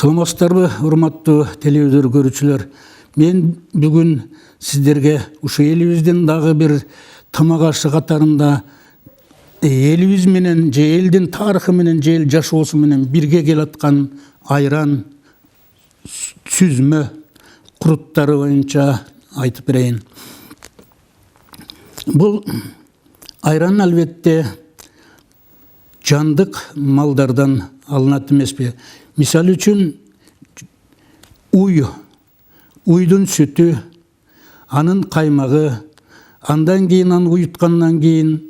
Саламатсыздарбы, урматтуу телевизор көрүүчүлөр. Мен бүгүн сиздерге ушу элибиздин дагы бир тамак ашы катарында элибиз менен же элдин тарыхы менен же эл жашоосу менен бирге келаткан айран, сүзмө, куруттары боюнча айтып берейин. Бул айран албетте жандык малдардан алынат эмеспи. Мисал үчүн уйдун сүтү, анын каймагы, андан кийин аны уюткандан кийин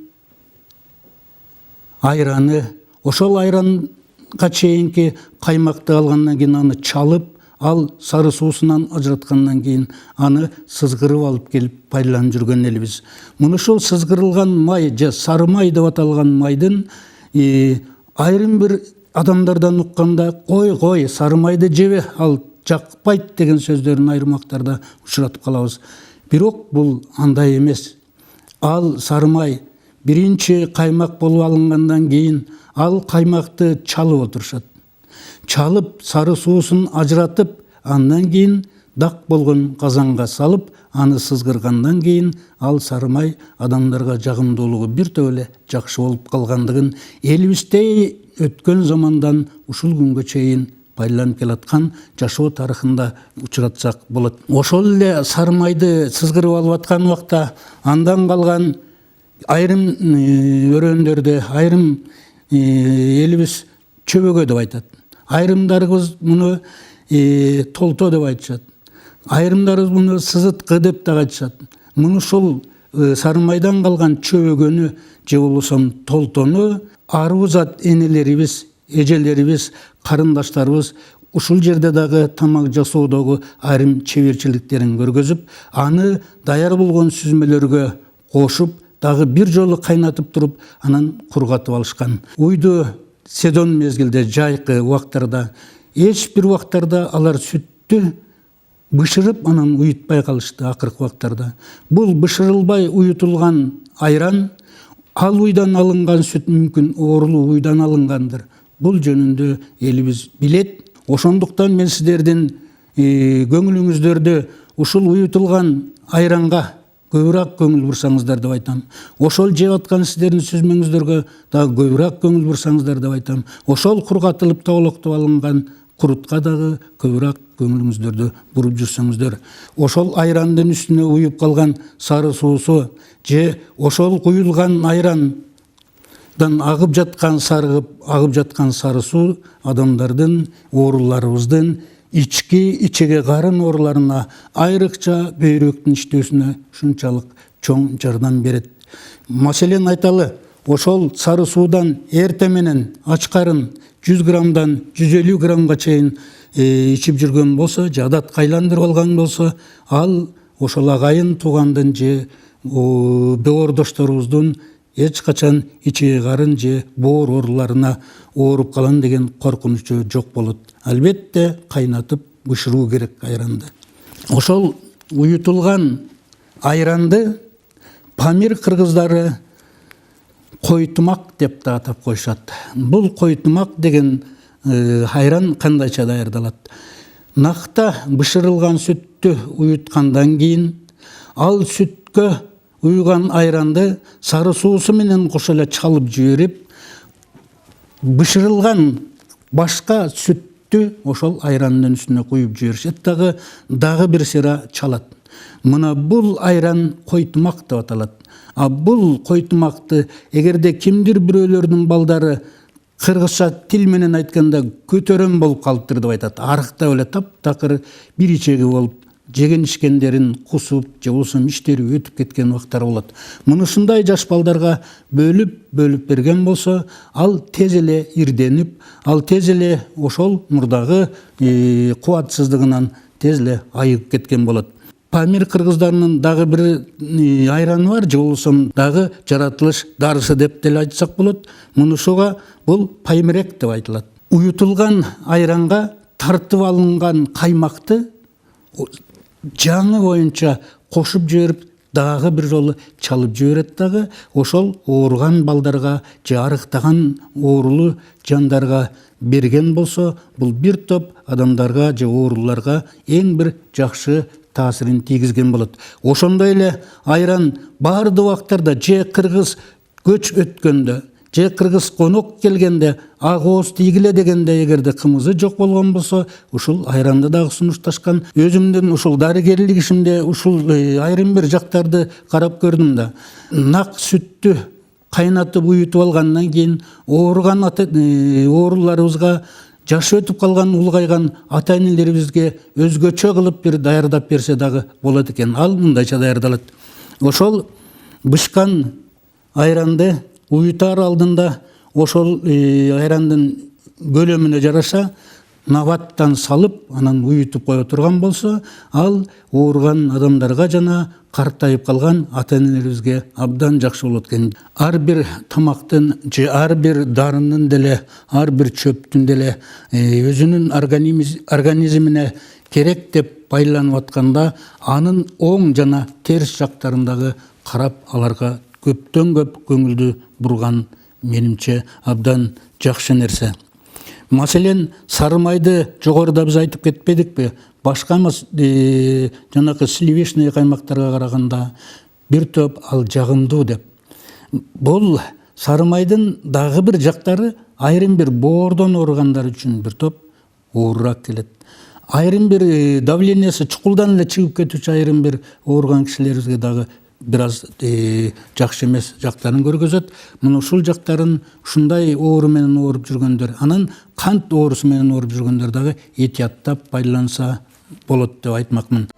айраны, ошол айранга чейинки каймакты алгандан кийин аны чалып, ал сары суусунан ажыраткандан кийин аны сызгырып алып келип пайдаланып жүргөн элибиз. Мына ушул сызгырылган май же сары май деп аталган майдын айрым бир адамдардан укканда кой сары майды жебе, ал жакпайт деген сөздөрүн айрым убактарда учуратып калабыз. Бирок бул андай эмес. Ал сары май биринчи каймак болуп алынгандан кийин ал каймакты чалып отурушат. Чалып сары суусун ажыратып, андан кийин дак болгон казанга салып, аны сызгыргандан кийин ал сары май адамдарга жагымдуулугу бир топ эле жакшы болуп калгандыгын элибизде өткөн замандан ушул күнгө чейин пайдаланып келаткан жашоо тарыхында учуратсак болот. Ошол эле сары майды сызгырып алып аткан убакта андан калган айрым өрөөндөрдө айрым элибиз чөбөгө деп айтат. Айрымдарыбыз муну толто деп айтышат. Айрымдарыбыз муну сызыткы деп да айтышат. Муну ушул сары майдан калган чөбөгөнү же болбосо толтону арбузат энелерибиз, эжелерибиз, карындаштарыбыз ушул жерде дагы тамак жасоодогу айрым чеберчиликтерин көргөзүп, аны даяр болгон сүзмөлөргө кошуп, дагы бир жолу кайнатып туруп, анан кургатып алышкан. Уйду сезон мезгилде, жайкы убактарда, эч бир убактарда алар сүттү бышырып, анан уютпай калышты акыркы убактарда. Бул бышырылбай уютулган айран, ал уйдан алынган сүт мүмкүн оорулуу уйдан алынгандыр. Бул жөнүндө элибиз билет. Ошондуктан мен сиздердин көңүлүңүздөрдө ушул уютулган айранга көбүрөөк көңүл бурсаңыздар деп айтам. Ошол жеп аткан сиздердин сүзмөңүздөргө дагы көбүрөөк көңүл бурсаңыздар деп айтам. Ошол кургатылып тоголоктоп алынган курутка дагы көбүрөөк көңүлүңүздөрдү буруп жүрсөңүздөр. Ошол айрандын үстүнө уюп калган сары суусу же ошол куюлган айрандан агып жаткан сары суу адамдардын ооруларыбыздын ичеге карын ооруларына, айрыкча бөйрөктүн иштөөсүнө ушунчалык чоң жардам берет. Маселен айталы, ошол сары суудан эрте менен ач карын 100 граммдан 150 граммга чейин ичип жүргөн болсо, же адатка айландырып алган болсо, ал ошол агайын туугандын же боордошторубуздун эч качан ичеге карын же боор ооруларына ооруп калам деген коркунучу жок болот. Албетте кайнатып бышыруу керек айранды. Ошол уютулган айранды Памир кыргыздары койтумак деп да атап коюшат. Бул койтумак деген айран кандайча даярдалат? Накта бышырылган сүттү уюткандан кийин ал сүткө уйган айранды сары суусу менен кошо эле чалып жиберип, бышырылган башка сүттү ошол айрандын үстүнө куюп жиберишет дагы бир сыйра чалат. Мына бул айран койтумак деп аталат. А бул койтумакты эгерде кимдир бирөөлөрдүн балдары кыргызча тил менен айтканда көтөрөм болуп калыптыр деп айтат. Арыктап эле таптакыр бир ичеги болуп, жеген ишкендерин кусуп, же болбосо иштери өтүп кеткен убактар болот. Муну ушундай жаш балдарга бөлүп берген болсо, ал тез эле ирденип, ал тез эле ошол мурдагы кубатсыздыгынан тез эле айыгып кеткен болот. Памир кыргыздарынын дагы бир айраны бар, же болбосо дагы жаратылыш дарысы деп деле айтсак болот. Мунушуга бул паймирек деп айтылат. Уютулган айранга тартып алынган каймакты жаңы боюнча кошуп жиберип, дагы бир жолу чалып жиберет дагы ошол ооруган балдарга же арыктаган оорулуу жандарга берген болсо, бул бир топ адамдарга же ооруларга эң бир жакшы таасирин тийгизген болот. Ошондой эле айран баардык убактарда же кыргыз көч өткөндө, же кыргыз конок келгенде ак ооз тийгиле дегенде эгерде кымызы жок болгон болсо, ушул айранды дагы сунушташкан. Өзүмдүн ушул дарыгерлик ишимде ушул айрым бир жактарды карап көрдүм да. Нак сүттү кайнатып уютуп алгандан кийин ооруган ооруларыбызга жашы өтүп калган улгайган ата-энелерибизге өзгөчө кылып бир даярдап берсе дагы болот экен. Ал мындайча даярдалат. Ошол бышкан айранды уютар алдында ошол айрандын көлөмүнө жараша наваттан салып, анан уютуп кое турган болсо, ал ооруган адамдарга жана картайып калган ата-энелерибизге абдан жакшы болот экен. Ар бир тамактын же ар бир дарынын деле, ар бир чөптүн деле өзүнүн организмине керек деп байланып атканда, анын оң жана терс жактарындагы карап аларга көптөн көп көңүлдү бурган менимче абдан жакшы нерсе. Маселен, сары майды жогоруда биз айтып кетпедикпи? Башка жанакы сливочный каймактарга караганда бир топ ал жагымдуу деп. Бул сары майдын дагы бир жактары айрым бир боордон ооругандар үчүн бир топ оорураак келет. Айрым бир давлениясы чукулдан эле чыгып кетүүчү айрым бир ооруган кишилерибизге дагы бир аз жакшы эмес жактарын көргөзөт. Мына ушул жактарын ушундай оору менен ооруп жүргөндөр, анан кант оорусу менен ооруп жүргөндөр дагы этияттап байланса болот деп айтмакмын.